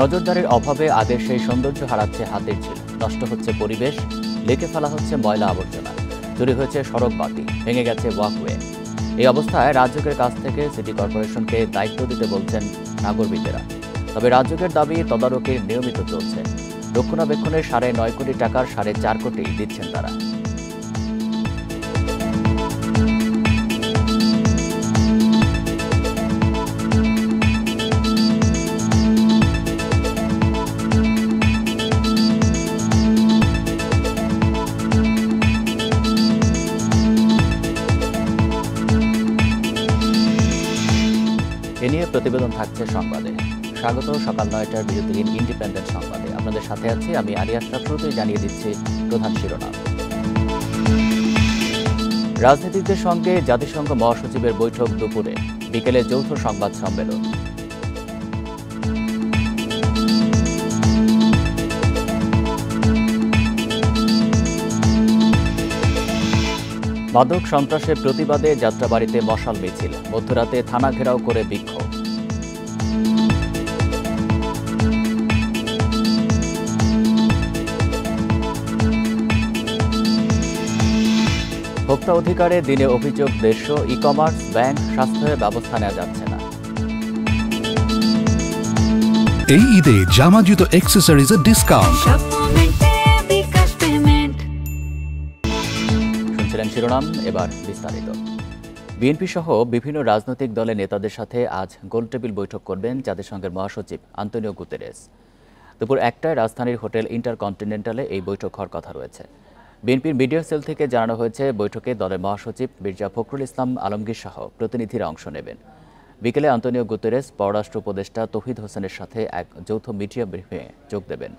নজরদারির অভাবে আগের সেই সৌন্দর্য হারাচ্ছে হাতের ঝিল, নষ্ট হচ্ছে পরিবেশ, লেকে ফেলা হচ্ছে ময়লা আবর্জনা, চুরি হয়েছে সড়ক বাতি, ভেঙে গেছে ওয়াকওয়ে। এই অবস্থায় রাজ্যের কাছ থেকে সিটি কর্পোরেশনকে দায়িত্ব দিতে বলছেন নাগরিকেরা। তবে রাজ্যের দাবি তদারকি নিয়মিত চলছে। রক্ষণাবেক্ষণের 9.5 কোটি টাকার 4.5 কোটি দিচ্ছেন তারা। এ নিয়ে প্রতিবেদন থাকছে সংবাদে। স্বাগত সকাল 9টার বিরতিহীন ইন্ডিপেন্ডেন্ট সংবাদে। আপনাদের সাথে আছি আমি আলী আশরাফ। শুরুতেই জানিয়ে দিচ্ছি প্রধান শিরোনাম। রাজনীতিকদের সঙ্গে জাতিসংঘ মহাসচিবের বৈঠক দুপুরে, বিকেলে যৌথ সংবাদ সম্মেলন। মাদক সন্ত্রাসের প্রতিবাদে যাত্রাবাড়িতে মশাল মিছিল, মধ্যরাতে থানা ঘেরাও করে বিক্ষোভ। ভোক্তা অধিকারে দিনে অভিযোগ 150, ই-কমার্স, ব্যাংক, স্বাস্থ্যের ব্যবস্থা নেওয়া যাচ্ছে না। এই ঈদে জামা জুতো অ্যাক্সেসরিজের ডিসকাউন্ট। শুনছিলেন শিরোনাম, এবার বিস্তারিত। বিএনপি সহ বিভিন্ন রাজনৈতিক দলের নেতাদের সাথে আজ গোলটেবিল বৈঠক করবেন জাতিসংঘের মহাসচিব আন্তোনিও গুতেরেস। দুপুর 1টায় রাজধানীর হোটেল ইন্টারকন্টিনেন্টালে এই বৈঠক হওয়ার কথা রয়েছে। বিএনপির মিডিয়া সেল থেকে জানানো হয়েছে, বৈঠকে দলের মহাসচিব মির্জা ফখরুল ইসলাম আলমগীর সহ প্রতিনিধিরা অংশ নেবেন। বিকেলে আন্তোনিও গুতেরেস পররাষ্ট্র উপদেষ্টা তৌহিদ হোসেনের সাথে এক যৌথ মিডিয়া ব্রিফিংয়ে যোগ দেবেন।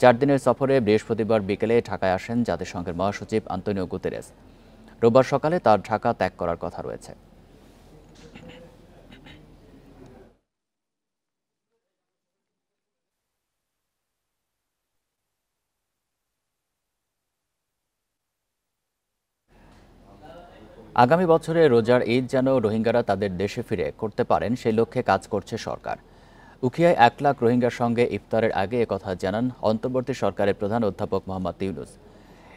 4 দিনের সফরে বৃহস্পতিবার বিকেলে ঢাকায় আসেন জাতিসংঘের মহাসচিব আন্তোনিও গুতেরেস। রোববার সকালে তার ঢাকা ত্যাগ করার কথা রয়েছে। আগামী বছরে রোজার ঈদ যেন রোহিঙ্গারা তাদের দেশে ফিরে করতে পারেন, সেই লক্ষ্যে কাজ করছে সরকার। উখিয়ায় 1 লাখ রোহিঙ্গার সঙ্গে ইফতারের আগে একথা জানান অন্তর্বর্তী সরকারের প্রধান অধ্যাপক মোহাম্মদ ইউনুস।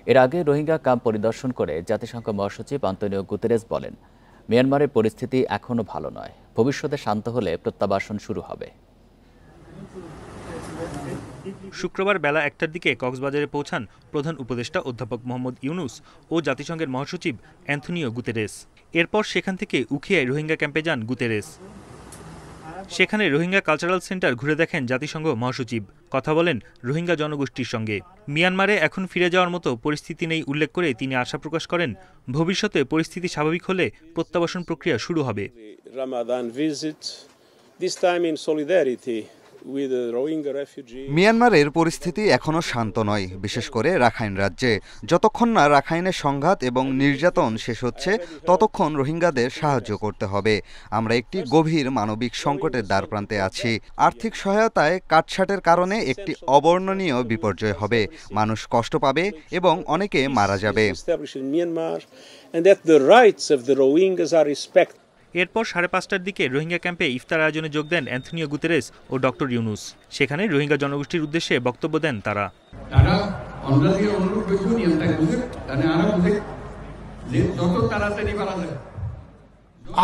এর আগে রোহিঙ্গা ক্যাম্প পরিদর্শন করে জাতিসংঘ মহাসচিব আন্তোনিও গুতেরেস বলেন, মিয়ানমারের পরিস্থিতি এখনও ভালো নয়, ভবিষ্যতে শান্ত হলে প্রত্যাবাসন শুরু হবে। শুক্রবার বেলা 1টার দিকে কক্সবাজারে পৌঁছান প্রধান উপদেষ্টা অধ্যাপক মোহাম্মদ ইউনুস ও জাতিসংঘের মহাসচিব অ্যান্থনিও গুতেরেস। এরপর সেখান থেকে উখিয়ায় রোহিঙ্গা ক্যাম্পে যান গুতেরেস। সেখানে রোহিঙ্গা কালচারাল সেন্টার ঘুরে দেখেন জাতিসংঘ মহাসচিব, কথা বলেন রোহিঙ্গা জনগোষ্ঠীর সঙ্গে। মিয়ানমারে এখন ফিরে যাওয়ার মতো পরিস্থিতি নেই উল্লেখ করে তিনি আশা প্রকাশ করেন, ভবিষ্যতে পরিস্থিতি স্বাভাবিক হলে প্রত্যাবাসন প্রক্রিয়া শুরু হবে। মিয়ানমারের পরিস্থিতি এখনও শান্ত নয়, বিশেষ করে রাখাইন রাজ্যে। যতক্ষণ না রাখাইনের সংঘাত এবং নির্যাতন শেষ হচ্ছে, ততক্ষণ রোহিঙ্গাদের সাহায্য করতে হবে। আমরা একটি গভীর মানবিক সংকটের দ্বারপ্রান্তে আছি। আর্থিক সহায়তায় কাটছাঁটের কারণে একটি অবর্ণনীয় বিপর্যয় হবে, মানুষ কষ্ট পাবে এবং অনেকে মারা যাবে। এরপর 5:30টার দিকে রোহিঙ্গা ক্যাম্পে ইফতার আয়োজনে যোগ দেন অ্যান্থনিও গুতেরেস ও ডক্টর ইউনুস। সেখানে রোহিঙ্গা জনগোষ্ঠীর উদ্দেশ্যে বক্তব্য দেন তারা।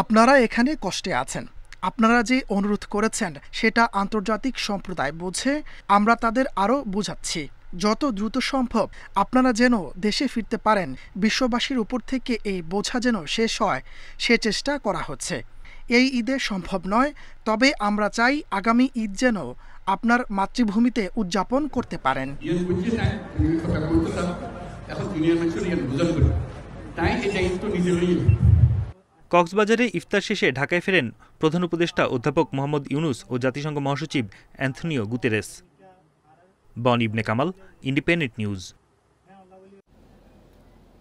আপনারা এখানে কষ্টে আছেন, আপনারা যে অনুরোধ করেছেন সেটা আন্তর্জাতিক সম্প্রদায় বুঝে, আমরা তাদের আরও বোঝাচ্ছি। যত দ্রুত সম্ভব আপনারা যেন দেশে ফিরতে পারেন, বিশ্ববাসীর উপর থেকে এই বোঝা যেন শেষ হয়, সে চেষ্টা করা হচ্ছে। এই ঈদে সম্ভব নয়, তবে আমরা চাই আগামী ঈদ যেন আপনার মাতৃভূমিতে উদযাপন করতে পারেন। কক্সবাজারে ইফতার শেষে ঢাকায় ফেরেন প্রধান উপদেষ্টা অধ্যাপক মোহাম্মদ ইউনুস ও জাতিসংঘ মহাসচিব অ্যান্থনিও গুতেরেস। বন ইবনে কামাল, ইন্ডিপেন্ডেন্ট নিউজ।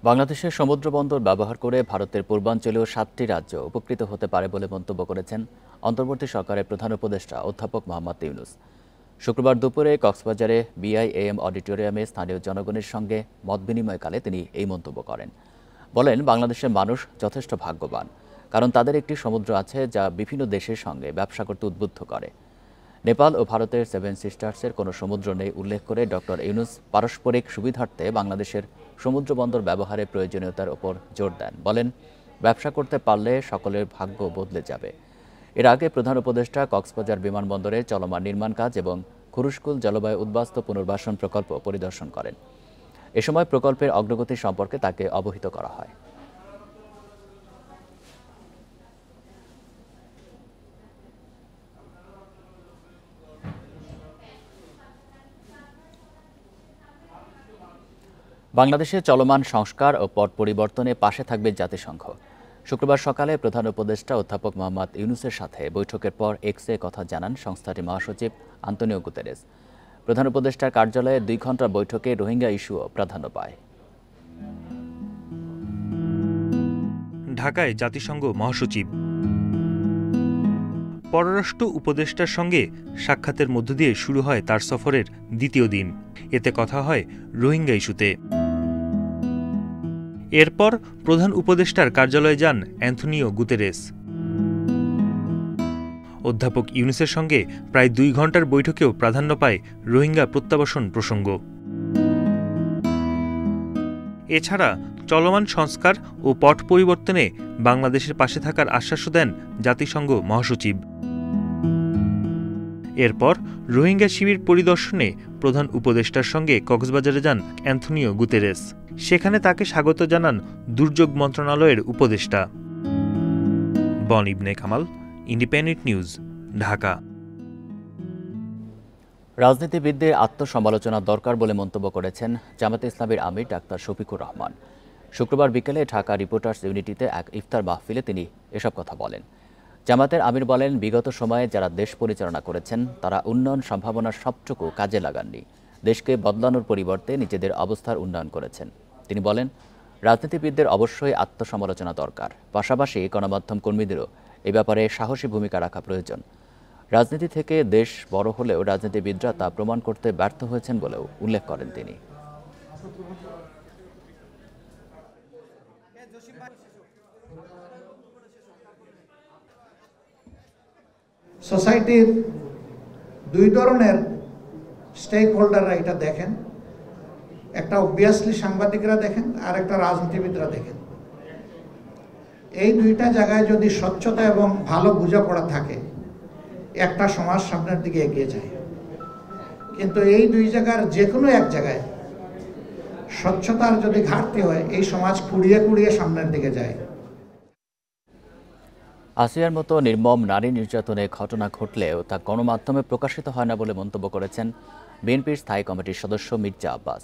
বাংলাদেশের সমুদ্র বন্দর ব্যবহার করে ভারতের পূর্বাঞ্চলীয় 7টি রাজ্য উপকৃত হতে পারে বলে মন্তব্য করেছেন অন্তর্বর্তী সরকারের প্রধান উপদেষ্টা অধ্যাপক মোহাম্মদ ইউনুস। শুক্রবার দুপুরে কক্সবাজারে বিআইএএম অডিটোরিয়ামে স্থানীয় জনগণের সঙ্গে মত বিনিময়কালে তিনি এই মন্তব্য করেন। বলেন, বাংলাদেশের মানুষ যথেষ্ট ভাগ্যবান, কারণ তাদের একটি সমুদ্র আছে যা বিভিন্ন দেশের সঙ্গে ব্যবসা করতে উদ্বুদ্ধ করে। নেপাল ও ভারতের সেভেন সিস্টার্সের কোনো সমুদ্র নেই উল্লেখ করে ডক্টর ইউনূস পারস্পরিক সুবিধার্থে বাংলাদেশের সমুদ্র বন্দর ব্যবহারের প্রয়োজনীয়তার ওপর জোর দেন। বলেন, ব্যবসা করতে পারলে সকলের ভাগ্য বদলে যাবে। এর আগে প্রধান উপদেষ্টা কক্সবাজার বিমানবন্দরে চলমান নির্মাণ কাজ এবং খুরুশকুল জলবায়ু উদ্বাস্তু পুনর্বাসন প্রকল্প পরিদর্শন করেন। এ সময় প্রকল্পের অগ্রগতি সম্পর্কে তাকে অবহিত করা হয়। বাংলাদেশের চলমান সংস্কার ও পট পরিবর্তনে পাশে থাকবে জাতিসংঘ। শুক্রবার সকালে প্রধান উপদেষ্টা অধ্যাপক মোহাম্মদ ইউনূসের সাথে বৈঠকের পর এক্সে কথা জানান সংস্থাটির মহাসচিব আন্তোনিও গুতেরেস। প্রধান উপদেষ্টার কার্যালয়ে 2 ঘণ্টার বৈঠকে রোহিঙ্গা ইস্যুও প্রাধান্য পায়। ঢাকায় জাতিসংঘ মহাসচিব পররাষ্ট্র উপদেষ্টার সঙ্গে সাক্ষাতের মধ্য দিয়ে শুরু হয় তার সফরের দ্বিতীয় দিন। এতে কথা হয় রোহিঙ্গা ইস্যুতে। এরপর প্রধান উপদেষ্টার কার্যালয়ে যান অ্যান্থনিও গুতেরেস। অধ্যাপক ইউনূসের সঙ্গে প্রায় 2 ঘণ্টার বৈঠকেও প্রাধান্য পায় রোহিঙ্গা প্রত্যাবাসন প্রসঙ্গ। এছাড়া চলমান সংস্কার ও পট পরিবর্তনে বাংলাদেশের পাশে থাকার আশ্বাসও দেন জাতিসংঘ মহাসচিব। এরপর রোহিঙ্গা শিবির পরিদর্শনে প্রধান উপদেষ্টার সঙ্গে কক্সবাজারে যান অ্যান্থনিও গুতেরেস। সেখানে তাকে স্বাগত জানান দুর্যোগ মন্ত্রণালয়ের উপদেষ্টা। বন ইবনে কামাল, ইন্ডিপেন্ডেন্ট নিউজ, ঢাকা। রাজনীতিবিদদের আত্মসমালোচনা দরকার বলে মন্তব্য করেছেন জামায়াতে ইসলামীর আমির ডাক্তার শফিকুর রহমান। শুক্রবার বিকেলে ঢাকা রিপোর্টার্স ইউনিটিতে এক ইফতার মাহফিলে তিনি এসব কথা বলেন। জামায়াতের আমির বলেন, বিগত সময়ে যারা দেশ পরিচালনা করেছেন তারা উন্নয়ন সম্ভাবনার সবটুকু কাজে লাগাননি, দেশকে বদলানোর পরিবর্তে নিজেদের অবস্থার উন্নয়ন করেছেন। তিনি বলেন, রাজনীতিবিদদের অবশ্যই আত্মসমালোচনা দরকার, পাশাপাশি গণমাধ্যম কর্মীদেরও এ ব্যাপারে সাহসী ভূমিকা রাখা প্রয়োজন। রাজনীতি থেকে দেশ বড় হলেও রাজনীতিবিদরা তা প্রমাণ করতে ব্যর্থ হয়েছেন বলেও উল্লেখ করেন তিনি। সোসাইটির 2 ধরনের স্টেক হোল্ডাররা এটা দেখেন, একটা অবভিয়াসলি সাংবাদিকরা দেখেন, আর একটা রাজনীতিবিদরা দেখেন। এই 2টা জায়গায় যদি স্বচ্ছতা এবং ভালো বোঝাপড়া থাকে, একটা সমাজ সামনের দিকে এগিয়ে যায়। কিন্তু এই 2 জায়গার যে কোনো এক জায়গায় স্বচ্ছতার যদি ঘাটতি হয়, এই সমাজ কুড়িয়ে কুড়িয়ে সামনের দিকে যায়। আসিয়ার মতো নির্মম নারী নির্যাতনের ঘটনা ঘটলেও তা গণমাধ্যমে প্রকাশিত হয় না বলে মন্তব্য করেছেন বিএনপির স্থায়ী কমিটির সদস্য মির্জা আব্বাস।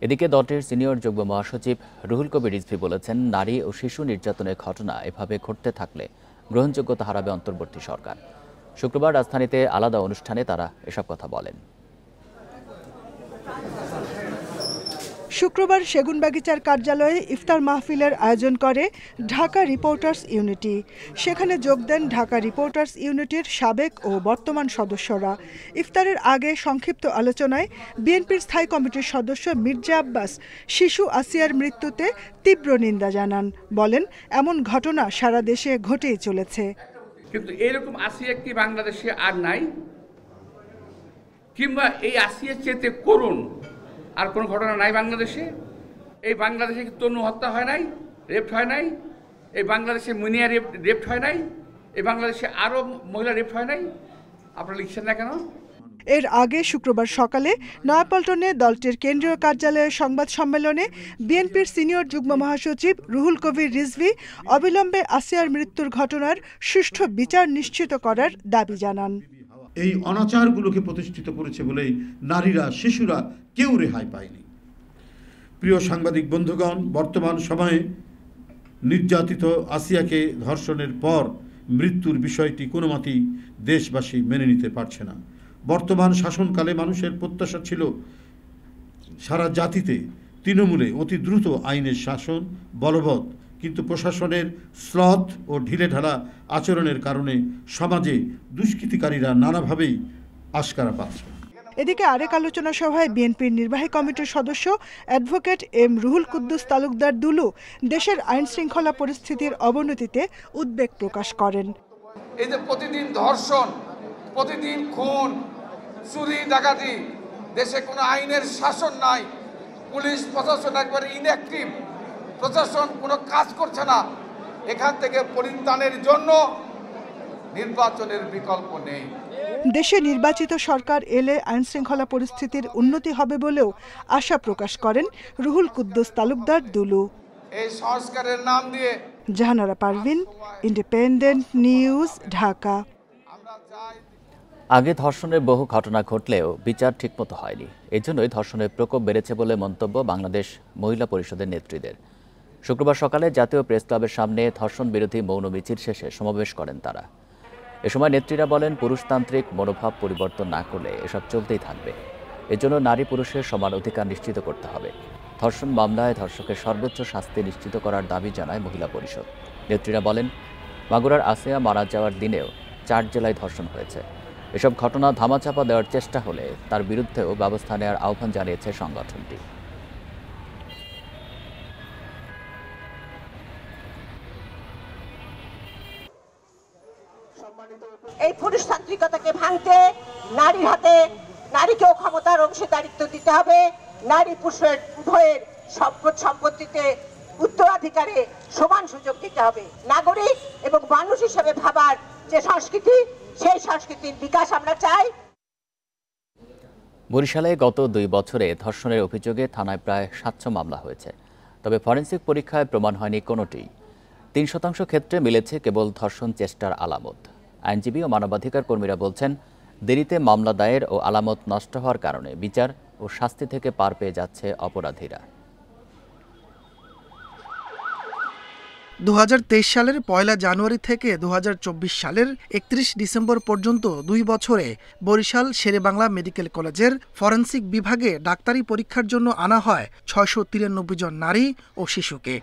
এদিকে দলটির সিনিয়র যুগ্ম মহাসচিব রুহুল কবির রিজভী বলেছেন, নারী ও শিশু নির্যাতনের ঘটনা এভাবে ঘটতে থাকলে গ্রহণযোগ্যতা হারাবে অন্তর্বর্তী সরকার। শুক্রবার রাজধানীতে আলাদা অনুষ্ঠানে তারা এসব কথা বলেন। শুক্রবার সেগুনবাগিচার কার্যালয়ে ইফতার মাহফিলের আয়োজন করে ঢাকা রিপোর্টার্স ইউনিটি। সেখানে যোগ দেন ঢাকা রিপোর্টার্স ইউনিটির সাবেক ও বর্তমান সদস্যরা। ইফতারের আগে সংক্ষিপ্ত আলোচনায় বিএনপির স্থায়ী কমিটির সদস্য মির্জা আব্বাস শিশু আসিয়ার মৃত্যুতে তীব্র নিন্দা জানান। বলেন, এমন ঘটনা সারা দেশে ঘটেই চলেছে। কিন্তু এরকম আসিয়া কি বাংলাদেশে আর নাই? কিংবা এই আসিয়ার চেয়ে করুণ আর কোনো ঘটনা নাই বাংলাদেশে? এই বাংলাদেশে কি তনু হত্যা হয় নাই, রেপ হয় নাই? এই বাংলাদেশে মুনিয়া রেপ হয় নাই? এই বাংলাদেশে আরও মহিলা রেপ হয় নাই? আপনারা লিখছেন না কেন? এর আগে শুক্রবার সকালে নয়াপল্টনে দলটির কেন্দ্রীয় কার্যালয়ের সংবাদ সম্মেলনে বিএনপির সিনিয়র যুগ্ম মহাসচিব রুহুল কবির রিজভী অবিলম্বে আসিয়ার মৃত্যুর ঘটনার সুষ্ঠু বিচার নিশ্চিত করার দাবি জানান। এই অনাচারগুলোকে প্রতিষ্ঠিত করেছে বলেই নারীরা, শিশুরা কেউ রেহাই পায়নি। প্রিয় সাংবাদিক বন্ধুগণ, বর্তমান সময়ে নির্যাতিত আসিয়াকে ধর্ষণের পর মৃত্যুর বিষয়টি কোনো মতেই দেশবাসী মেনে নিতে পারছে না। বর্তমান শাসনকালে মানুষের প্রত্যাশা ছিল সারা জাতিতে তৃণমূলে অতি দ্রুত আইনের শাসন বলবৎ, কিন্তু প্রশাসনের শ্লথ ও ঢিলেঢালা আচরণের কারণে সমাজে দুষ্কৃতিকারীরা নানাভাবেই আশকারা পাচ্ছে। এদিকে আরেক আলোচনা সভায় বিএনপির নির্বাহী কমিটির সদস্য অ্যাডভোকেট এম রুহুল কুদ্দুস তালুকদার দুলু দেশের আইন শৃঙ্খলা পরিস্থিতির অবনতিতে উদ্বেগ প্রকাশ করেন। এই যে প্রতিদিন ধর্ষণ, প্রতিদিন খুন, চুরি, ডাকাতি, দেশে কোনো আইনের শাসন নাই, পুলিশ প্রশাসন একবারে ইনঅ্যাক্টিভ, প্রশাসন কোনো কাজ করছে না। এখান থেকে পরিত্রাণের জন্য নির্বাচনের বিকল্প নেই। দেশে নির্বাচিত সরকার এলে আইনশৃঙ্খলা পরিস্থিতির উন্নতি হবে বলেও আশা প্রকাশ করেন রুহুল কুদ্দুস তালুকদার দুলু। এই সংস্কারের নাম দিয়ে জাহানারা পারভিন, ইন্ডিপেন্ডেন্ট নিউজ, ঢাকা। আগে ধর্ষণের বহু ঘটনা ঘটলেও বিচার ঠিকমতো হয়নি। এজন্যই ধর্ষণের প্রকোপ বেড়েছে বলে মন্তব্য বাংলাদেশ মহিলা পরিষদের নেত্রীদের। শুক্রবার সকালে জাতীয় প্রেস ক্লাবের সামনে ধর্ষণ বিরোধী মৌন মিছিল শেষে সমাবেশ করেন তারা। এ সময় নেত্রীরা বলেন, পুরুষতান্ত্রিক মনোভাব পরিবর্তন না করলে এসব চলতেই থাকবে। এজন্য নারী পুরুষের সমান অধিকার নিশ্চিত করতে হবে। ধর্ষণ মামলায় ধর্ষকের সর্বোচ্চ শাস্তি নিশ্চিত করার দাবি জানায় মহিলা পরিষদ। নেত্রীরা বলেন, মাগুরার আসিয়া মারা যাওয়ার দিনেও 4 জেলায় ধর্ষণ হয়েছে। এসব ঘটনা ধামাচাপা দেওয়ার চেষ্টা হলে তার বিরুদ্ধেও ব্যবস্থা নেওয়ার আহ্বান জানিয়েছে সংগঠনটি। এই পুরুষতান্ত্রিকতাকে ভাঙতে নারীর হাতে নারীকেও ক্ষমতার অংশীদারিত্ব দিতে হবে। নারী পুরুষের উভয়ের সম্পত্তিতে উত্তরাধিকারে সমান সুযোগ দিতে হবে। নাগরিক এবং মানুষ হিসেবে ভাবার যে সংস্কৃতি, সেই সংস্কৃতির বিকাশ আমরা চাই। বরিশালে গত 2 বছরে ধর্ষণের অভিযোগে থানায় প্রায় 700 মামলা হয়েছে। তবে ফরেনসিক পরীক্ষায় প্রমাণ হয়নি কোনোটি। 3% ক্ষেত্রে মিলেছে কেবল ধর্ষণ চেষ্টার আলামত। আইনজীবী ও মানবাধিকার কর্মীরা বলছেন, দেরিতে মামলা দায়ের ও আলামত নষ্ট হওয়ার কারণে বিচার ও শাস্তি থেকে পার পেয়ে যাচ্ছে অপরাধীরা। 2023 সালের 1 জানুয়ারি থেকে 2024 সালের 31 ডিসেম্বর পর্যন্ত 2 বছরে বরিশাল শেরেবাংলা মেডিকেল কলেজের ফরেনসিক বিভাগে ডাক্তারি পরীক্ষার জন্য আনা হয় 693 জন নারী ও শিশুকে।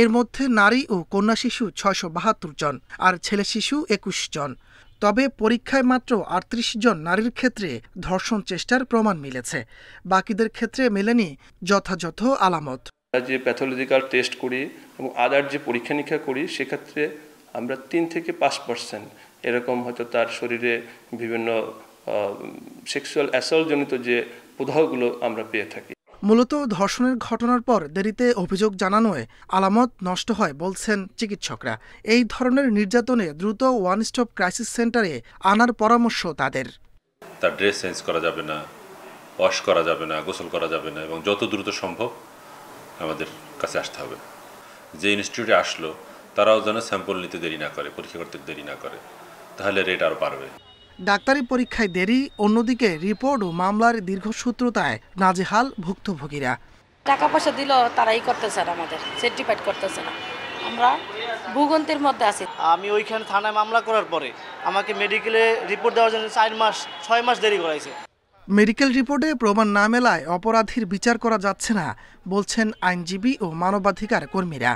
এর মধ্যে নারী ও কন্যা শিশু 672 জন আর ছেলে শিশু 21 জন। তবে পরীক্ষায় মাত্র 38 জন নারীর ক্ষেত্রে ধর্ষণ চেষ্টার প্রমাণ মিলেছে। বাকিদের ক্ষেত্রে মেলেনি যথাযথ আলামত। যে প্যাথোলজিক্যাল টেস্ট করি এবং আদার যে পরীক্ষা নিরীক্ষা করি, সেক্ষেত্রে আমরা 3 থেকে 5% এরকম হয়তো তার শরীরে বিভিন্ন সেক্সুয়াল অ্যাসল্ট জনিত যে প্রদাহগুলো আমরা পেয়ে থাকি। মূলত ধর্ষণের ঘটনার পর দেরিতে অভিযোগ জানানোয় আলামত নষ্ট হয় বলছেন চিকিৎসকরা। এই ধরনের নির্যাতনে দ্রুত ওয়ান স্টপ ক্রাইসিস সেন্টারে আনার পরামর্শ তাদের। তার ড্রেস চেঞ্জ করা যাবে না, ওয়াশ করা যাবে না, গোসল করা যাবে না এবং যত দ্রুত সম্ভব আমাদের কাছে আসতে হবে। যে ইনস্টিটিউটে আসলো তারাও যেন স্যাম্পল নিতে দেরি না করে, পরীক্ষা করতে দেরি না করে, তাহলে রেট আরও বাড়বে। ডাক্তারি পরীক্ষায় দেরি, অন্যদিকে রিপোর্ট ও মামলার দীর্ঘসূত্রতায় নাজেহাল ভুক্তভোগীরা। টাকা পয়সা দিল তারাই করতেছে না, আমাদের সার্টিফাইড করতেছে না, আমরা ভূগন্তের মধ্যে আছি। আমি ওইখানে থানায় মামলা করার পরে আমাকে মেডিকেলে রিপোর্ট দেওয়ার জন্য 6 মাস দেরি করাইছে। মেডিকেল রিপোর্টে প্রমাণ না মেলায় অপরাধীর বিচার করা যাচ্ছে না বলছেন আইনজীবী ও মানবাধিকার কর্মীরা।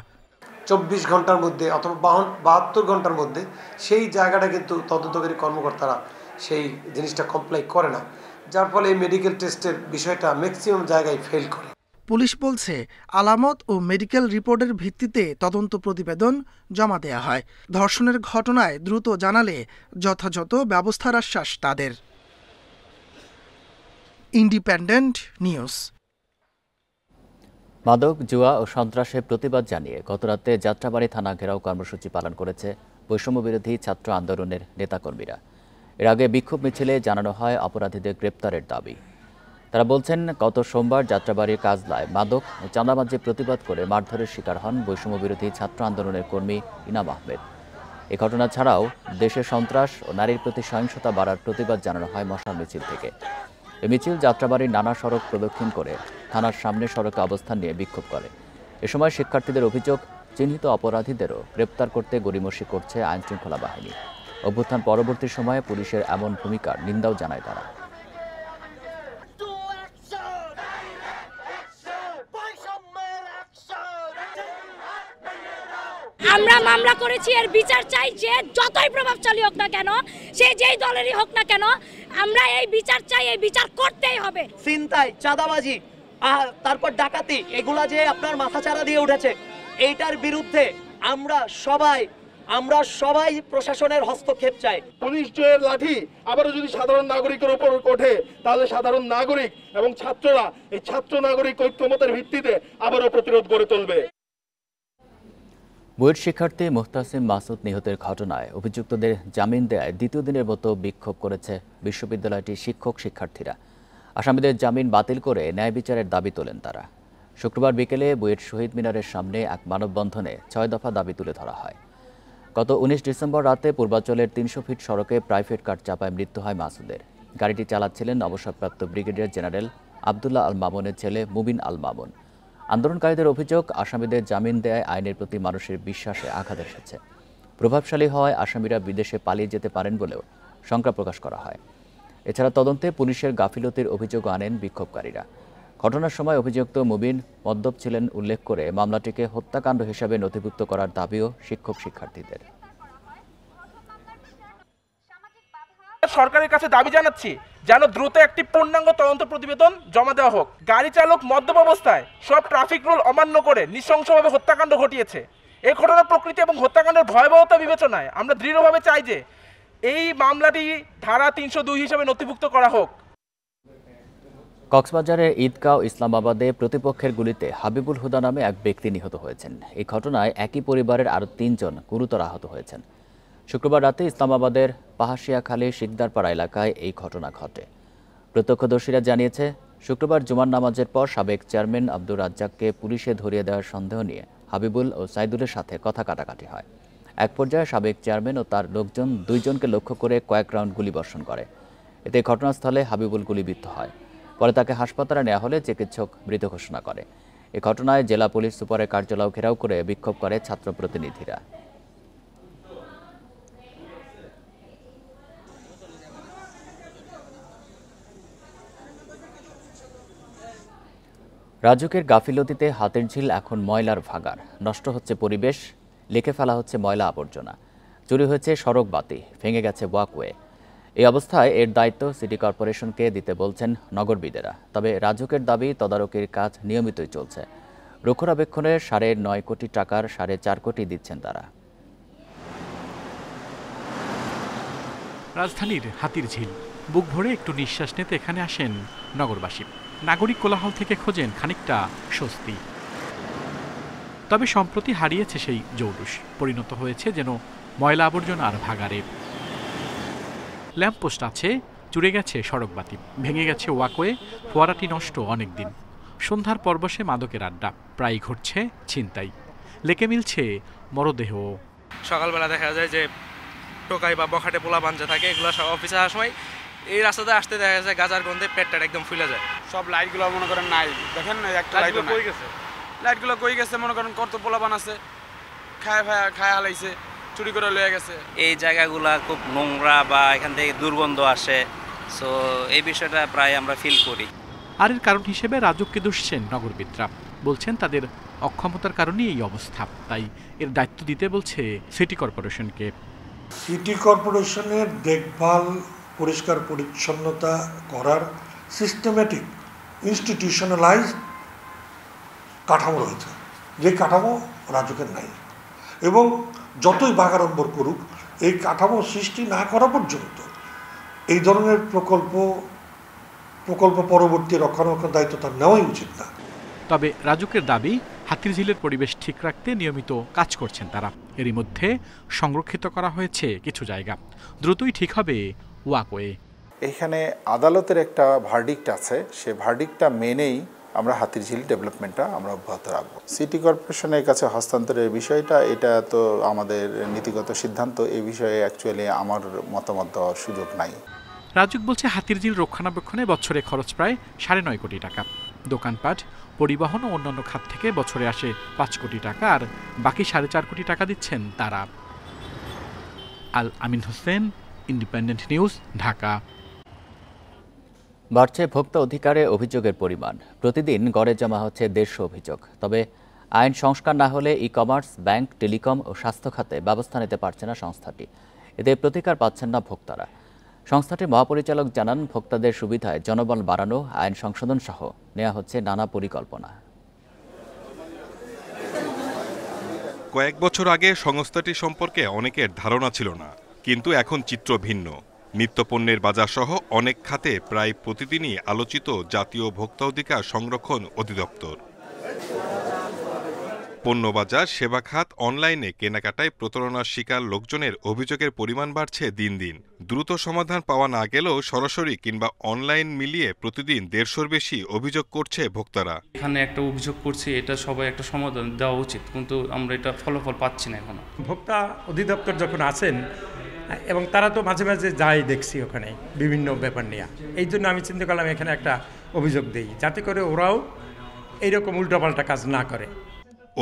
24 ঘন্টার মধ্যে অথবা 72 ঘন্টার মধ্যে সেই জায়গাটা কিন্তু তদন্তকারী কর্মকর্তারা সেই জিনিসটা কমপ্লাই করে না, যার ফলে এই মেডিকেল টেস্টের বিষয়টা ম্যাক্সিমাম জায়গায় ফেল করে। পুলিশ বলছে, আলামত ও মেডিকেল রিপোর্টের ভিত্তিতে তদন্ত প্রতিবেদন জমা দেয়া হয়। ধর্ষণের ঘটনায় দ্রুত জানালে যথাযথ ব্যবস্থার আশ্বাস তাদের। Independent news. মাদক, জুয়া ও সন্ত্রাসের প্রতিবাদ জানিয়ে গতরাতে যাত্রাবাড়ী থানা ঘেরাও কর্মসূচি পালন করেছে বৈষম্যবিরোধী ছাত্র আন্দোলনের নেতাকর্মীরা। এর আগে বিক্ষোভ মিছিলে জানানো হয় অপরাধীদের গ্রেপ্তারের দাবি। তারা বলছেন, গত সোমবার যাত্রাবাড়ির কাজলায় মাদক ও চাঁদাবাজির প্রতিবাদ করে মারধরের শিকার হন বৈষম্যবিরোধী ছাত্র আন্দোলনের কর্মী ইনাম আহমেদ। এ ঘটনা ছাড়াও দেশে সন্ত্রাস ও নারীর প্রতি সহিংসতা বাড়ার প্রতিবাদ জানানো হয় মশাল মিছিল থেকে। এ মিছিল যাত্রাবাড়ির নানা সড়ক প্রদক্ষিণ করে থানার সামনে সড়কে অবস্থান নিয়ে বিক্ষোভ করে। এ সময় শিক্ষার্থীদের অভিযোগ, চিহ্নিত অপরাধীদেরও গ্রেপ্তার করতে গড়িমসি করছে আইনশৃঙ্খলা বাহিনী। অভ্যুত্থান পরবর্তী সময়ে পুলিশের এমন ভূমিকার নিন্দাও জানায় তারা। আমরা মামলা করেছি, এর বিচার চাই। যে যতই প্রভাবশালী হোক না কেন, সে যেই দলেরই হোক না কেন, আমরা এই বিচার চাই, এই বিচার করতেই হবে। ছিনতাই, চাঁদাবাজি, তারপর ডাকাতি, এগুলা যে আপনার মাথাচাড়া দিয়ে উঠেছে, এইটার বিরুদ্ধে আমরা সবাই আমরা সবাই প্রশাসনের হস্তক্ষেপ চাই। পুলিশ জয়ের লাঠি আবারও যদি সাধারণ নাগরিকের উপর ওঠে, তাহলে সাধারণ নাগরিক এবং ছাত্ররা এই ছাত্র নাগরিক ঐক্যমতের ভিত্তিতে আবারও প্রতিরোধ গড়ে তুলবে। বুয়েট শিক্ষার্থী মুহতাসিম মাসুদ নিহতের ঘটনায় অভিযুক্তদের জামিন দেয়ায় দ্বিতীয় দিনের মতো বিক্ষোভ করেছে বিশ্ববিদ্যালয়টির শিক্ষার্থীরা। আসামিদের জামিন বাতিল করে ন্যায় বিচারের দাবি তোলেন তারা। শুক্রবার বিকেলে বুয়েট শহীদ মিনারের সামনে এক মানববন্ধনে 6 দফা দাবি তুলে ধরা হয়। গত 19 ডিসেম্বর রাতে পূর্বাঞ্চলের 300 ফিট সড়কে প্রাইভেট কার চাপায় মৃত্যু হয় মাসুদের। গাড়িটি চালাচ্ছিলেন অবসরপ্রাপ্ত ব্রিগেডিয়ার জেনারেল আবদুল্লাহ আল মামুনের ছেলে মুবিন আল মামুন। আন্দোলনকারীদের অভিযোগ, আসামিদের জামিন দেয় আইনের প্রতি মানুষের বিশ্বাসে আঘাত এসেছে। প্রভাবশালী হওয়ায় আসামিরা বিদেশে পালিয়ে যেতে পারেন বলেও শঙ্কা প্রকাশ করা হয়। এছাড়া তদন্তে পুলিশের গাফিলতির অভিযোগও আনেন বিক্ষোভকারীরা। ঘটনার সময় অভিযুক্ত মুবিন মদ্যপ ছিলেন উল্লেখ করে মামলাটিকে হত্যাকাণ্ড হিসাবে নথিভুক্ত করার দাবিও শিক্ষার্থীদের। সরকারের কাছে দাবি জানাচ্ছি যেন দ্রুত একটি পূর্ণাঙ্গ তদন্ত প্রতিবেদন জমা দেওয়া হোক। গাড়ি চালক মদ্যপ অবস্থায় সব ট্রাফিক রুল অমান্য করে নৃশংসভাবে হত্যাকাণ্ড ঘটিয়েছে। এই ঘটনার প্রকৃতি এবং হত্যাকাণ্ডের ভয়াবহতা বিবেচনায় আমরা দৃঢ়ভাবে চাই যে এই মামলাটি ধারা 302 হিসেবে নথিভুক্ত করা হোক। কক্সবাজারের ঈদগাঁও ইসলামাবাদে প্রতিপক্ষের গুলিতে হাবিবুল হুদা নামে এক ব্যক্তি নিহত হয়েছেন। এই ঘটনায় একই পরিবারের আরও 3 জন গুরুতর আহত হয়েছেন। শুক্রবার রাতে ইসলামাবাদের পাহাশিয়াখালী শিকদারপাড়া এলাকায় এই ঘটনা ঘটে। প্রত্যক্ষদর্শীরা জানিয়েছে, শুক্রবার জুমার নামাজের পর সাবেক চেয়ারম্যান আব্দুর রাজ্জাককে পুলিশে ধরিয়ে দেওয়ার সন্দেহ নিয়ে হাবিবুল ও সাইদুলের সাথে কথা কাটাকাটি হয়। এক পর্যায়ে সাবেক চেয়ারম্যান ও তার লোকজন 2 জনকে লক্ষ্য করে কয়েক রাউন্ড গুলিবর্ষণ করে। এতে ঘটনাস্থলে হাবিবুল গুলিবিদ্ধ হয়। পরে তাকে হাসপাতালে নেওয়া হলে চিকিৎসক মৃত ঘোষণা করে। এ ঘটনায় জেলা পুলিশ সুপারের কার্যালয় ঘেরাও করে বিক্ষোভ করে ছাত্র প্রতিনিধিরা। রাজুকের গাফিলতিতে হাতিরঝিল এখন ময়লার ভাগাড়। নষ্ট হচ্ছে পরিবেশ, লিখে ফেলা হচ্ছে ময়লা আবর্জনা, চুরি হয়েছে সড়ক বাতি, ভেঙে গেছে ওয়াকওয়ে। এই অবস্থায় এর দায়িত্ব সিটি কর্পোরেশনকে দিতে বলছেন নগরবিদেরা। তবে রাজুকের দাবি, তদারকির কাজ নিয়মিতই চলছে। রক্ষণাবেক্ষণের 9.5 কোটি টাকার 4.5 কোটি দিচ্ছেন তারা। রাজধানীর হাতিরঝিল বুক ভরে একটু নিঃশ্বাস নিতে এখানে আসেন নগরবাসী। নাগরিক কোলাহল থেকে খোঁজেন খানিকটা স্বস্তি। তবে সম্প্রতি হারিয়েছে সেই জৌলুস, পরিণত হয়েছে যেন ময়লা আবর্জনার ভাগাড়ে। ল্যাম্পপোস্ট আছে, চুরে গেছে সড়কবাতি, ভেঙে গেছে ওয়াকওয়ে, ফোয়ারাটি নষ্ট অনেকদিন। সন্ধ্যার পর বসে মাদকের আড্ডা, প্রায় ঘটছে ছিনতাই, লেকে মিলছে মরদেহ। সকালবেলা দেখা যায় যে টোকাই বা বখাটে পোলা বাঞ্জা থাকে, এগুলো সব অফিসে আসার সময় এই রাস্তাতে আসতে দেখা যায় গাজার গন্ধে পেটটা একদম ফুলে যায়। সব লাইটগুলো মনে করেন নাই, দেখেন একটা লাইট কই গেছে, লাইটগুলো কই গেছে মনে করেন কত পোলা বানাচ্ছে, খায় হালাইছে, চুরি করে লয়ে গেছে। এই জায়গাগুলা খুব নোংরা বা এখান থেকে দুর্গন্ধ আসে, সো এই বিষয়টা প্রায় আমরা ফিল করি। আর এর কারণ হিসেবে রাজুককে দুষছেন নগরবিদরা। বলছেন তাদের অক্ষমতার কারণেই এই অবস্থা, তাই এর দায়িত্ব দিতে বলছে সিটি কর্পোরেশনকে। সিটি কর্পোরেশনের দেখভাল, পরিষ্কার পরিচ্ছন্নতা করার সিস্টেমেটিক ইনস্টিটিউশনালাইজ কাঠামো রয়েছে, যে কাঠামো রাজুকের নাই। এবং যতই বাগাড়ম্বর করুক, এই কাঠামো সৃষ্টি না করা পর্যন্ত এই ধরনের প্রকল্প পরবর্তী রক্ষণাবেক্ষণ দায়িত্ব তার নেওয়াই উচিত না। তবে রাজুকের দাবি, হাতিরঝিলের পরিবেশ ঠিক রাখতে নিয়মিত কাজ করছেন তারা। এরই মধ্যে সংরক্ষিত করা হয়েছে কিছু জায়গা, দ্রুতই ঠিক হবে ওয়াকওয়ে। এখানে আদালতের একটা ভার্ডিক্ট আছে, সে ভার্ডিক্টটা মেনেই আমরা হাতিরঝিল ডেভেলপমেন্টটা আমরা অব্যাহত রাখবো। সিটি কর্পোরেশনের কাছে হস্তান্তরের বিষয়টা, এটা তো আমাদের নীতিগত সিদ্ধান্ত, এই বিষয়ে অ্যাকচুয়ালি আমার মতামত দেওয়ার সুযোগ নাই। রাজুক বলছে হাতিরঝিল রক্ষণাবেক্ষণে বছরে খরচ প্রায় 9.5 কোটি টাকা। দোকানপাট, পরিবহন ও অন্যান্য খাত থেকে বছরে আসে 5 কোটি টাকা, আর বাকি 4.5 কোটি টাকা দিচ্ছেন তারা। আল আমিন হোসেন, ইন্ডিপেন্ডেন্ট নিউজ, ঢাকা। বাড়ছে ভোক্তা অধিকারে অভিযোগের পরিমাণ। প্রতিদিন গড়ে জমা হচ্ছে 150 অভিযোগ। তবে আইন সংস্কার না হলে ই-কমার্স, ব্যাংক, টেলিকম ও স্বাস্থ্য খাতে ব্যবস্থা নিতে পারছে না সংস্থাটি। এতে প্রতিকার পাচ্ছেন না ভোক্তারা। সংস্থাটির মহাপরিচালক জানান, ভোক্তাদের সুবিধায় জনবল বাড়ানো, আইন সংশোধন সহ নেওয়া হচ্ছে নানা পরিকল্পনা। কয়েক বছর আগে সংস্থাটি সম্পর্কে অনেকের ধারণা ছিল না, কিন্তু এখন চিত্র ভিন্ন। নিত্যপণ্যের বাজারসহ অনেক খাতে প্রায় প্রতিদিনই আলোচিত জাতীয় ভোক্তা অধিকার সংরক্ষণ অধিদপ্তর। পণ্যবাজার, সেবা খাত, অনলাইনে কেনাকাটায় প্রতারণার শিকার লোকজনের অভিযোগের পরিমাণ বাড়ছে দিন দিন। দ্রুত সমাধান পাওয়া না গেলেও সরাসরি কিংবা অনলাইন মিলিয়ে প্রতিদিন 150-র বেশি অভিযোগ করছে ভোক্তারা। এখানে একটা অভিযোগ করছি, এটা সবাই একটা সমাধান দেওয়া উচিত, কিন্তু আমরা এটা ফলাফল পাচ্ছি না এখনো। ভোক্তা অধিদপ্তর যখন আছেন এবং তারা তো মাঝে মাঝে যাই দেখছি ওখানে বিভিন্ন ব্যাপার নিয়ে, এই জন্য আমি চিন্তা করলাম এখানে একটা অভিযোগ দেই, যাতে করে ওরাও এইরকম উল্টোপাল্টা কাজ না করে।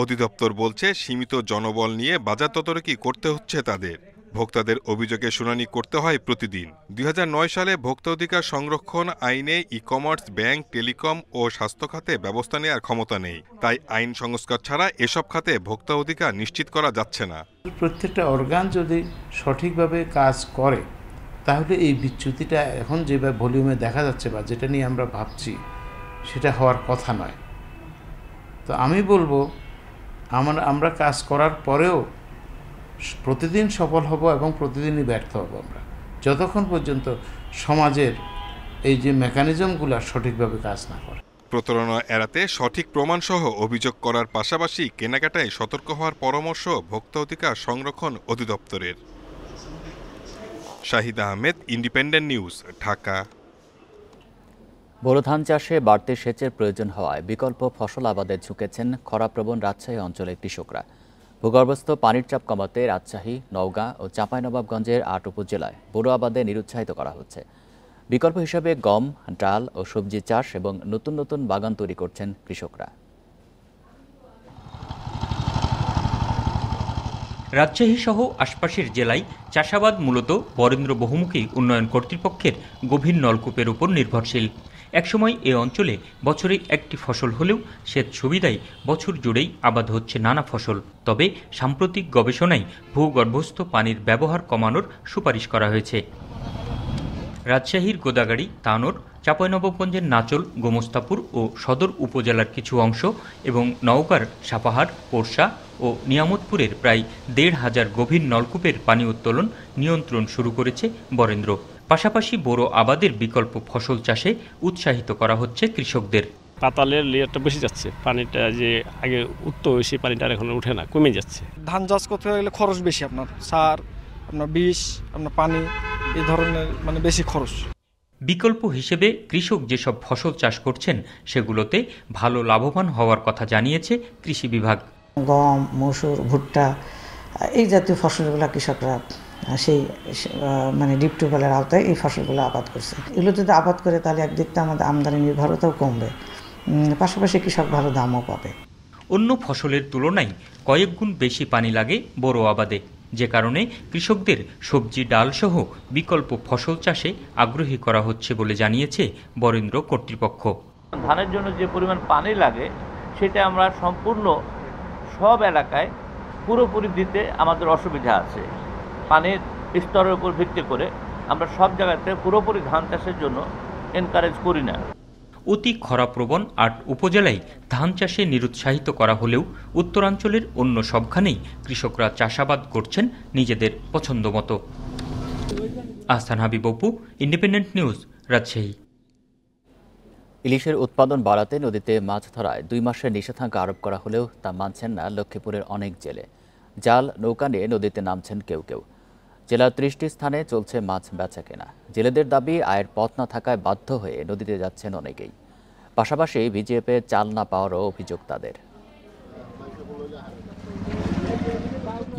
অধিদপ্তর বলছে সীমিত জনবল নিয়ে বাজার তদারকি করতে হচ্ছে তাদের। ভোক্তাদের অভিযোগে শুনানি করতে হয় প্রতিদিন। 2009 সালে ভোক্তা অধিকার সংরক্ষণ আইনে ই-কমার্স, ব্যাংক, টেলিকম ও স্বাস্থ্য খাতে ব্যবস্থা নেওয়ার ক্ষমতা নেই। তাই আইন সংস্কার ছাড়া এসব খাতে ভোক্তা অধিকার নিশ্চিত করা যাচ্ছে না। প্রত্যেকটা অর্গান যদি সঠিকভাবে কাজ করে তাহলে এই বিচ্যুতিটা এখন যেভাবে ভলিউমে দেখা যাচ্ছে বা যেটা নিয়ে আমরা ভাবছি সেটা হওয়ার কথা নয়। তো আমি বলবো আমরা কাজ করার পরেও প্রতিদিন সফল হব এবং প্রতিদিনই ব্যর্থ হব আমরা, যতক্ষণ পর্যন্ত সমাজের এই যে মেকানিজমগুলো সঠিকভাবে কাজ না করে। প্রতারণা এড়াতে সঠিক প্রমাণসহ অভিযোগ করার পাশাপাশি কেনাকাটায় সতর্ক হওয়ার পরামর্শ ভোক্তা অধিকার সংরক্ষণ অধিদপ্তরের। Shahid Ahmed, independent news, Dhaka. বোরো ধান চাষে বাড়তি সেচের প্রয়োজন হওয়ায় বিকল্প ফসল আবাদে ঝুঁকেছেন খরাপ্রবণ রাজশাহী অঞ্চলের কৃষকরা। ভূগর্ভস্থ পানির চাপ কমাতে রাজশাহী, নওগাঁ ও চাঁপাইনবাবগঞ্জের 8 উপজেলায় বোরো আবাদে নিরুৎসাহিত করা হচ্ছে। বিকল্প হিসাবে গম, ডাল ও সবজি চাষ এবং নতুন নতুন বাগান তৈরি করছেন কৃষকরা। রাজশাহী সহ আশপাশের জেলায় চাষাবাদ মূলত বরেন্দ্র বহুমুখী উন্নয়ন কর্তৃপক্ষের গভীর নলকূপের উপর নির্ভরশীল। একসময় এ অঞ্চলে বছরে একটি ফসল হলেও সেচ সুবিধায় বছর জুড়েই আবাদ হচ্ছে নানা ফসল। তবে সাম্প্রতিক গবেষণায় ভূগর্ভস্থ পানির ব্যবহার কমানোর সুপারিশ করা হয়েছে। রাজশাহীর গোদাগাড়ি, তানোর, চাঁপাইনবাবগঞ্জের নাচল, গোমস্তাপুর ও সদর উপজেলার কিছু অংশ এবং নওগাঁর সাপাহার, পোরশা ও নিয়ামতপুরের প্রায় 1,500 গভীর নলকূপের পানি উত্তোলন নিয়ন্ত্রণ শুরু করেছে বরেন্দ্র। পাশাপাশি বোরো আবাদের বিকল্প ফসল চাষে উৎসাহিত করা হচ্ছে কৃষকদের। পাতালের লেয়ারটা বেশি যাচ্ছে, পানিটা যে আগে উঠতো সেই পানিটা এখন উঠে না, কমে যাচ্ছে। ধান চাষ করতে গেলে খরচ বেশি, আপনার সার, আপনার বিষ, আপনার পানি, এই ধরনের বেশি খরচ। বিকল্প হিসেবে কৃষক যেসব ফসল চাষ করছেন সেগুলোতে ভালো লাভবান হওয়ার কথা জানিয়েছে কৃষি বিভাগ। গম, মসুর, ভুট্টা এই জাতীয় ফসলগুলো কৃষকরা সেই ডিপ টিউবওয়েলের আওতায় এই ফসলগুলো আবাদ করছে। এগুলো যদি আবাদ করে তাহলে একদিক থেকে আমাদের আমদানি নির্ভরতাও কমবে, পাশাপাশি কৃষক ভালো দামও পাবে। অন্য ফসলের তুলনায় কয়েক গুণ বেশি পানি লাগে বোরো আবাদে, যে কারণে কৃষকদের সবজি, ডাল সহ বিকল্প ফসল চাষে আগ্রহী করা হচ্ছে বলে জানিয়েছে বরেন্দ্র কর্তৃপক্ষ। ধানের জন্য যে পরিমাণ পানি লাগে সেটা আমরা সম্পূর্ণ সব এলাকায় পুরোপুরি দিতে আমাদের অসুবিধা আছে। পানির স্তরের উপর ভিত্তি করে আমরা সব জায়গাতে পুরোপুরি ধান চাষের জন্য এনকারেজ করি না। অতি খরাপ্রবণ 8 উপজেলায় ধান চাষে নিরুৎসাহিত করা হলেও উত্তরাঞ্চলের অন্য সবখানেই কৃষকরা চাষাবাদ করছেন নিজেদের পছন্দ মতো। Ahsan Habib Apu, independent news, Rajshahi. ইলিশের উৎপাদন বাড়াতে নদীতে মাছ ধরায় 2 মাসের নিষেধাজ্ঞা আরোপ করা হলেও তা মানছেন না লক্ষ্মীপুরের অনেক জেলে। জাল, নৌকা নিয়ে নদীতে নামছেন কেউ কেউ। জেলার 30টি স্থানে চলছে মাছ বেচা কেনা। জেলেদের দাবি আয়ের পথ না থাকায় বাধ্য হয়ে নদীতে যাচ্ছেন অনেকেই। পাশাপাশি ভিজিএফে চাল না পাওয়ারও অভিযোগ তাদের।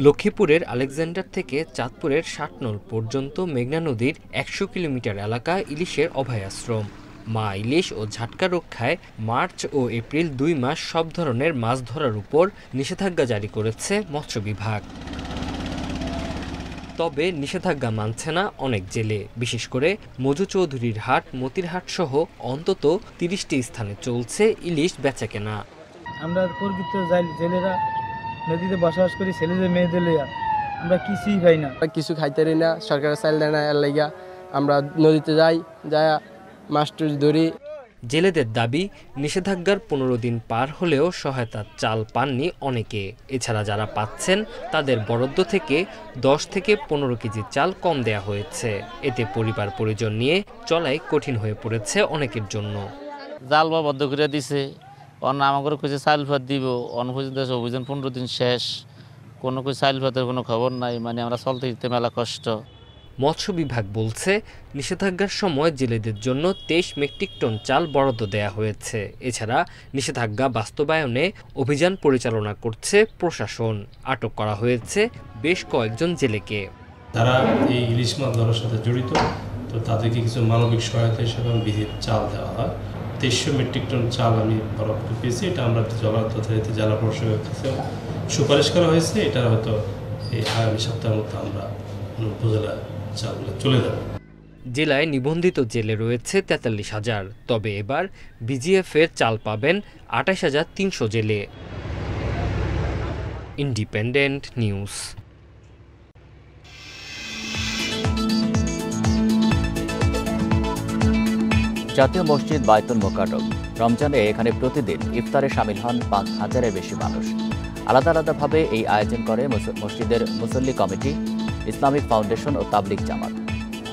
লক্ষ্মীপুরের আলেকজান্ডার থেকে চাঁদপুরের 60 নল পর্যন্ত মেঘনা নদীর 100 কিলোমিটার এলাকা ইলিশের অভয়াশ্রম। মা ইলিশ ও ঝাটকা রক্ষায় মার্চ ও এপ্রিল 2 মাস সব ধরনের মাছ ধরার উপর নিষেধাজ্ঞা জারি করেছে মৎস্য বিভাগ। তবে নিষেধাজ্ঞা মানছে না অনেক জেলে, বিশেষ করে মধু চৌধুরীর হাট, মতিরহাট সহ অন্তত 30টি স্থানে চলছে ইলিশ বেচাকেনা। আমরা প্রকৃত জেলেরা নদীতে বসবাস করি, ছেলেদের মেয়েদের লইয়া আমরা কিছুই পাই না, কিছু খাইতে পারি না, সরকারের চাল দেয় না, এর লাইগা আমরা নদীতে যাই, যায় মাছ ধরি। জেলেদের দাবি, নিষেধাজ্ঞার 15 দিন পার হলেও সহায়তার চাল পাননি অনেকে। এছাড়া যারা পাচ্ছেন তাদের বরাদ্দ থেকে 10 থেকে 15 কেজি চাল কম দেয়া হয়েছে। এতে পরিবার পরিজন নিয়ে চলাই কঠিন হয়ে পড়েছে অনেকের জন্য। জাল বা বদ্ধ করে দিছে, অন্য আমাকে কইছে চাল ভাত দিব, অন্য পর্যন্ত অভিযান 15 দিন শেষ, কোনো চাল ভাতের কোনো খবর নাই। মানে আমরা চলতে যেতে মেলা কষ্ট। মৎস্য বিভাগ বলছে, নিষেধাজ্ঞার সময় জেলেদের জন্য 23 মেট্রিক টন চাল বরাদ্দ দেয়া হয়েছে। এছাড়া নিষেধাজ্ঞা বাস্তবায়নে অভিযান পরিচালনা করছে প্রশাসন। আটক করা হয়েছে বেশ কয়েকজন জেলেকে। তারা এই ইলিশ মাছ ধরার সাথে জড়িত, তো তাদেরকে কিছু মানবিক সহায়তা হিসেবে বিধির চাল দেওয়া হয়। 2300 মেট্রিক টন চাল আমি বরাদ্দ পেয়েছি। এটা আমরা যথারীতি জেলা প্রশাসকের কাছে সুপারিশ করা হয়েছে। এটা হয়তো এই আগামী সপ্তাহের মধ্যে আমরা উপজেলা চালগুলো চলে যাবে। জেলায় নিবন্ধিত জেলে রয়েছে 43,000, তবে এবার বিজিএফ এর চাল পাবেন 28,300 জেলে। Independent news. জাতীয় মসজিদ বায়তুল মোকাররম, রমজানে এখানে প্রতিদিন ইফতারে শামিল হন 5,000-এর বেশি মানুষ। আলাদা আলাদাভাবে এই আয়োজন করে মসজিদের মুসল্লি কমিটি, ইসলামিক ফাউন্ডেশন ও তাবলিগ জামাত।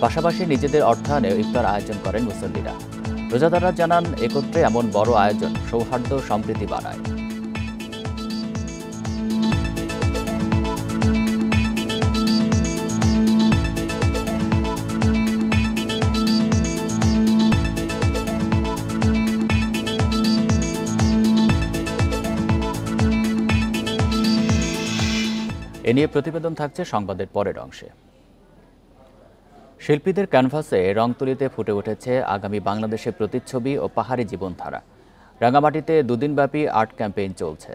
পাশাপাশি নিজেদের অর্থায়নে ইফতার আয়োজন করেন মুসল্লিরা। রোজাদাররা জানান, একত্রে এমন বড় আয়োজন সৌহার্দ্য সম্প্রীতি বাড়ায়। এ নিয়ে প্রতিবেদন থাকছে সংবাদের পরের অংশে। শিল্পীদের ক্যানভাসে রং তুলিতে ফুটে উঠেছে আগামী বাংলাদেশের প্রতিচ্ছবি ও পাহাড়ি জীবনধারা। রাঙামাটিতে দুদিনব্যাপী আর্ট ক্যাম্পেইন চলছে।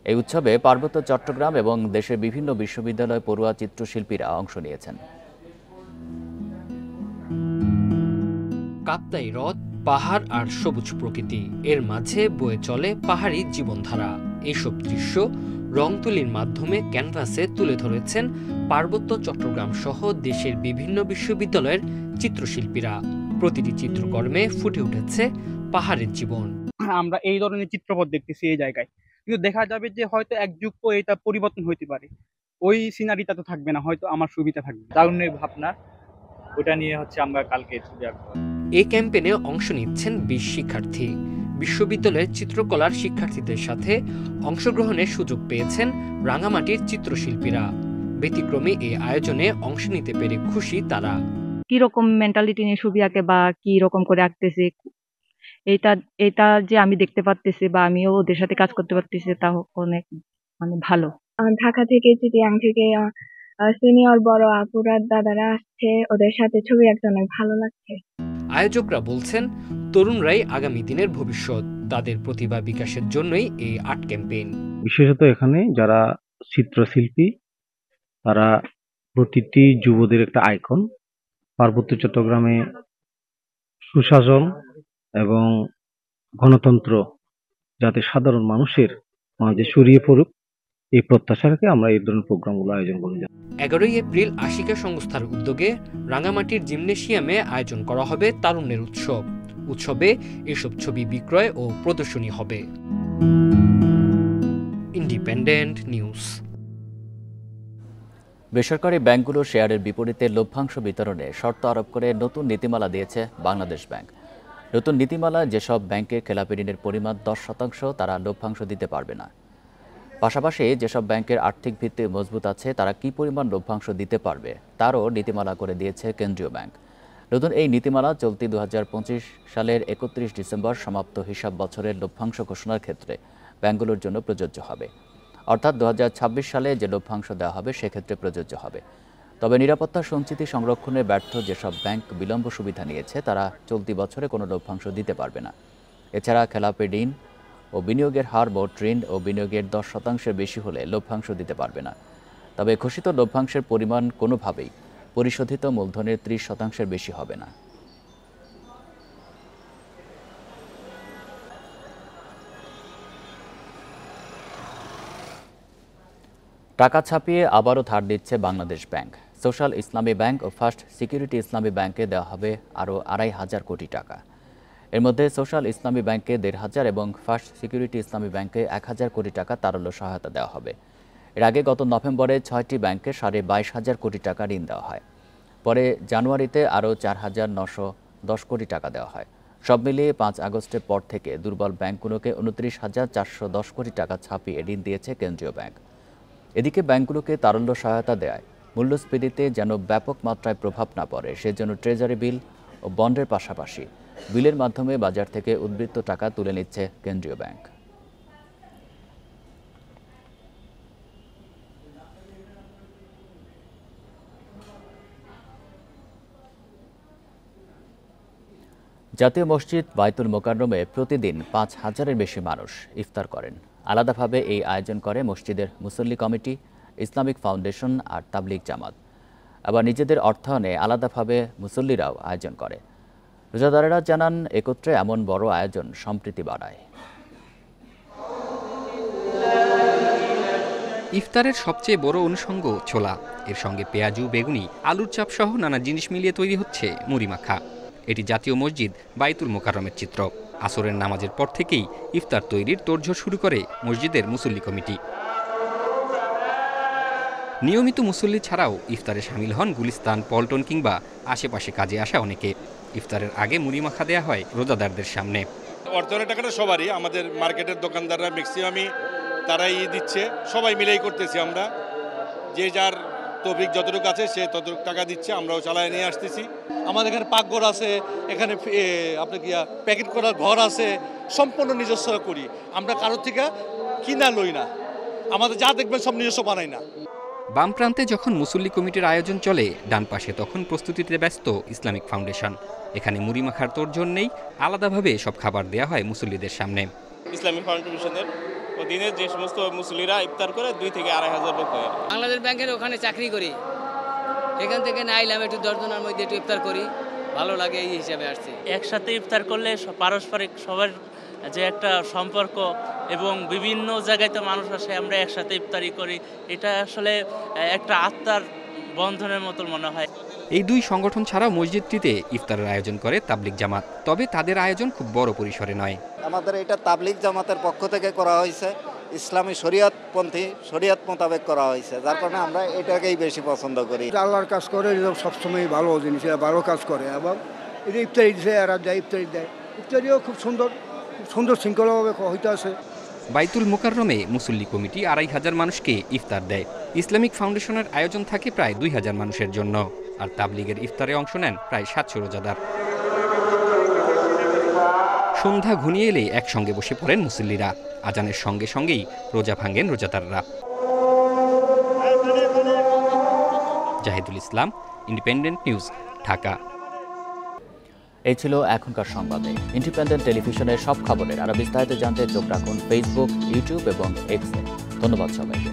এই উৎসবে পার্বত্য চট্টগ্রাম এবং দেশের বিভিন্ন বিশ্ববিদ্যালয় পড়ুয়া চিত্রশিল্পীরা অংশ নিয়েছেন। কাপ্তাই হ্রদ, পাহাড় আর সবুজ প্রকৃতি, এর মাঝে বয়ে চলে পাহাড়ি জীবনধারা। এইসব দৃশ্য রং তুলির মাধ্যমে ক্যানভাসে তুলে ধরেছেন পার্বত্য চট্টগ্রাম সহ দেশের বিভিন্ন বিশ্ববিদ্যালয়ের চিত্রশিল্পীরা। প্রতিটি চিত্রকর্মে ফুটে উঠেছে পাহাড়ের জীবন। আমরা এই ধরনের চিত্রপট দেখতেছি এই জায়গায়, কিন্তু দেখা যাবে যে হয়তো এক যুগ পর এটা পরিবর্তন হতে পারে। ওই সিনারিটা তো থাকবে না, হয়তো আমার সুবিধা থাকবে। তারুণ্যের ভাবনা, ওটা নিয়ে আমরা কালকে ছবি আঁকবো। এই ক্যাম্পেইনে অংশ নিচ্ছেন 20 শিক্ষার্থী। বিশ্ববিদ্যালয়ের চিত্রকলার শিক্ষার্থীদের সাথে অংশগ্রহণের সুযোগ পেয়েছেন রাঙামাটির চিত্রশিল্পীরা। ব্যতিক্রমী এই আয়োজনে অংশ নিতে পেরে খুশি তারা। কি রকম মেন্টালিটি নিয়ে ছবি আঁকে বা কি রকম করে আঁকতেছে, এটা যে আমি দেখতে পারতেছি বা আমিও ওদের সাথে কাজ করতে পারতেছি, তা অনেক ভালো। ঢাকা থেকে, চিটিয়াং থেকে সিনিয়র বড় আপুরা দাদারা আসছে, ওদের সাথে ছবি আঁকতে অনেক ভালো লাগছে। আয়োজকরা বলছেন, তরুণরাই আগামী দিনের ভবিষ্যৎ। তাদের প্রতিভা বিকাশের জন্যই এই আর্ট ক্যাম্পেইন। বিশেষত এখানে যারা চিত্রশিল্পী, তারা প্রতিটি যুবদের একটা আইকন। পার্বত্য চট্টগ্রামে সুশাসন এবং গণতন্ত্র যাতে সাধারণ মানুষের মাঝে ছড়িয়ে পড়ুক, এই প্রত্যাশা রেখে আমরা এই ধরনের প্রোগ্রামগুলো আয়োজন করি। 11 এপ্রিল আশিকা সংস্থার উদ্যোগে রাঙামাটির জিমনেশিয়ামে আয়োজন করা হবে তারুণ্যের উৎসব। উৎসবে এসব ছবি বিক্রয় ও প্রদর্শনী হবে। Independent news. বেসরকারি ব্যাংকগুলোর শেয়ারের বিপরীতে লভ্যাংশ বিতরণে শর্ত আরোপ করে নতুন নীতিমালা দিয়েছে বাংলাদেশ ব্যাংক। নতুন নীতিমালা যেসব ব্যাংকে খেলাপি ঋণের পরিমাণ 10%, তারা লভ্যাংশ দিতে পারবে না। পাশাপাশি যেসব ব্যাংকের আর্থিক ভিত্তি মজবুত আছে, তারা কি পরিমাণ লভ্যাংশ দিতে পারবে তারও নীতিমালা করে দিয়েছে কেন্দ্রীয় ব্যাংক। নতুন এই নীতিমালা চলতি 2025 সালের 31 ডিসেম্বর সমাপ্ত হিসাব বছরের লভ্যাংশ ঘোষণার ক্ষেত্রে ব্যাংকগুলোর জন্য প্রযোজ্য হবে। অর্থাৎ 2026 সালে যে লভ্যাংশ দেওয়া হবে সেক্ষেত্রে প্রযোজ্য হবে। তবে নিরাপত্তা সঞ্চিতি সংরক্ষণে ব্যর্থ যেসব ব্যাংক বিলম্ব সুবিধা নিয়েছে, তারা চলতি বছরে কোনো লভ্যাংশ দিতে পারবে না। এছাড়া খেলাপি ঋণ ও বিনিয়োগের হার মোট ঋণ ও বিনিয়োগের 10% বেশি হলে লভ্যাংশ দিতে পারবে না। তবে ঘোষিত লভ্যাংশের পরিমাণ কোনোভাবেই পরিশোধিত মূলধনের 30% বেশি হবে না। টাকা ছাপিয়ে আবারও ধার দিচ্ছে বাংলাদেশ ব্যাংক। সোশ্যাল ইসলামী ব্যাংক ও ফার্স্ট সিকিউরিটি ইসলামী ব্যাংকে দেওয়া হবে আরও 2,500 কোটি টাকা। এর মধ্যে সোশ্যাল ইসলামী ব্যাংকে ১,৫০০ এবং ফার্স্ট সিকিউরিটি ইসলামী ব্যাংকে ১,০০০ কোটি টাকা তারল্য সহায়তা দেওয়া হবে। এর আগে গত নভেম্বরে ৬টি ব্যাংকে ২২,৫০০ কোটি টাকা ঋণ দেওয়া হয়। পরে জানুয়ারিতে আরও ৪,৯১০ কোটি টাকা দেওয়া হয়। সব মিলিয়ে ৫ আগস্টের পর থেকে দুর্বল ব্যাংকগুলোকে ২৯,৪১০ কোটি টাকা ছাপিয়ে ঋণ দিয়েছে কেন্দ্রীয় ব্যাংক। এদিকে ব্যাংকগুলোকে তারল্য সহায়তা দেয় মূল্যস্ফীতিতে যেন ব্যাপক মাত্রায় প্রভাব না পড়ে সেজন্য ট্রেজারি বিল ও বন্ডের পাশাপাশি বিলের মাধ্যমে বাজার থেকে উদ্বৃত্ত টাকা তুলে নিচ্ছে কেন্দ্রীয় ব্যাংক। জাতীয় মসজিদ বায়তুল মোকাররমে প্রতিদিন ৫,০০০-এর বেশি মানুষ ইফতার করেন। আলাদাভাবে এই আয়োজন করে মসজিদের মুসল্লি কমিটি, ইসলামিক ফাউন্ডেশন আর তাবলিগ জামাত। আবার নিজেদের অর্থায়নে আলাদাভাবে মুসল্লিরাও আয়োজন করে। রোজাদারেরা জানান, একত্রে এমন বড় আয়োজন সম্প্রীতি বাড়ায়। ইফতারের সবচেয়ে বড় অনুষঙ্গ ছোলা, এর সঙ্গে পেঁয়াজু, বেগুনি, আলুর চাপ সহ নানা জিনিস মিলিয়ে তৈরি হচ্ছে মুড়ি মাখা। এটি জাতীয় মসজিদ বায়তুল মোকাররমের চিত্র। আসরের নামাজের পর থেকেই ইফতার তৈরির তোড়জোড় শুরু করে মসজিদের মুসল্লি কমিটি। নিয়মিত মুসল্লি ছাড়াও ইফতারে শামিল হন গুলিস্তান, পল্টন কিংবা আশেপাশে কাজে আসা অনেকে। ইফতারের আগে মুড়ি মাখা দেয়া হয় রোজাদারদের সামনে। অর্থনের টাকাটা সবারই, আমাদের মার্কেটের দোকানদাররা ম্যাক্সিমামই তারাই দিচ্ছে, সবাই মিলেই করতেছি আমরা। যে যার তৌফিক যতটুকু আছে সে ততটুকু টাকা দিচ্ছে, আমরাও চালায় নিয়ে আসতেছি। আমাদের এখানে পাকঘর আছে, এখানে আপনার কি প্যাকেট করার ঘর আছে, সম্পূর্ণ নিজস্ব করি আমরা, কারোর থেকে কিনা লই না, আমাদের যা দেখবেন সব নিজস্ব বানাই না। বাম প্রান্তে যখন মুসল্লি কমিটির আয়োজন চলে, ডান পাশে তখন প্রস্তুতিতে ব্যস্ত ইসলামিক ফাউন্ডেশন। এখানে মুড়ি মাখার তোড়জোড় নেই, আলাদাভাবে সব খাবার দেয়া হয় মুসল্লিদের সামনে। ইসলামিক ফাউন্ডেশনের দিনে যে সমস্ত মুসল্লিরা ইফতার করে 2 থেকে 2,500 লোক হয়। বাংলাদেশ ব্যাংকের ওখানে চাকরি করি, এখান থেকে না আইলাম একটু 10 জনের মধ্যে একটু ইফতার করি, ভালো লাগে এই হিসাবে আসছি। একসাথে ইফতার করলে পারস্পরিক সবার যে একটা সম্পর্ক এবং বিভিন্ন জায়গায় তো মানুষ আসে, আমরা একসাথে ইফতারি করি, এটা আসলে একটা আত্মার বন্ধনের মতো মনে হয়। এই দুই সংগঠন ছাড়াও মসজিদটিতে ইফতারের আয়োজন করে তাবলিগ জামাত, তবে তাদের আয়োজন খুব বড় পরিসরে নয়। আমাদের এটা তাবলিগ জামাতের পক্ষ থেকে করা হয়েছে, ইসলামী শরিয়তপন্থী শরিয়ত মোতাবেক করা হয়েছে, যার কারণে আমরা এটাকেই বেশি পছন্দ করি। আল্লাহর কাজ করে সবসময় ভালো জিনিস, ভালো কাজ করে এবং এটা ইফতারি দিচ্ছে, এরা যায় ইফতারি দেয়, ইফতারিও খুব সুন্দর শৃঙ্খলাভাবে হইতে আছে। বাইতুল মোকাররমে মুসল্লি কমিটি 2,500 মানুষকে ইফতার দেয়। ইসলামিক ফাউন্ডেশনের আয়োজন থাকে প্রায় 2,000 মানুষের জন্য, আর তাবলিগের ইফতারে অংশ নেন প্রায় 700 রোজাদার। সন্ধ্যা ঘনিয়ে এলে একসঙ্গে বসে পড়েন মুসল্লিরা। আজানের সঙ্গে সঙ্গেই রোজা ভাঙেন রোজাদাররা। জাহিদুল ইসলাম, ইন্ডিপেন্ডেন্ট নিউজ, ঢাকা। এই ছিল এখনকার সংবাদে। ইন্ডিপেন্ডেন্ট টেলিভিশনের সব খবরের আরো বিস্তারিত জানতে চোখ রাখুন ফেসবুক, ইউটিউব এবং এক্সে। ধন্যবাদ সবাইকে।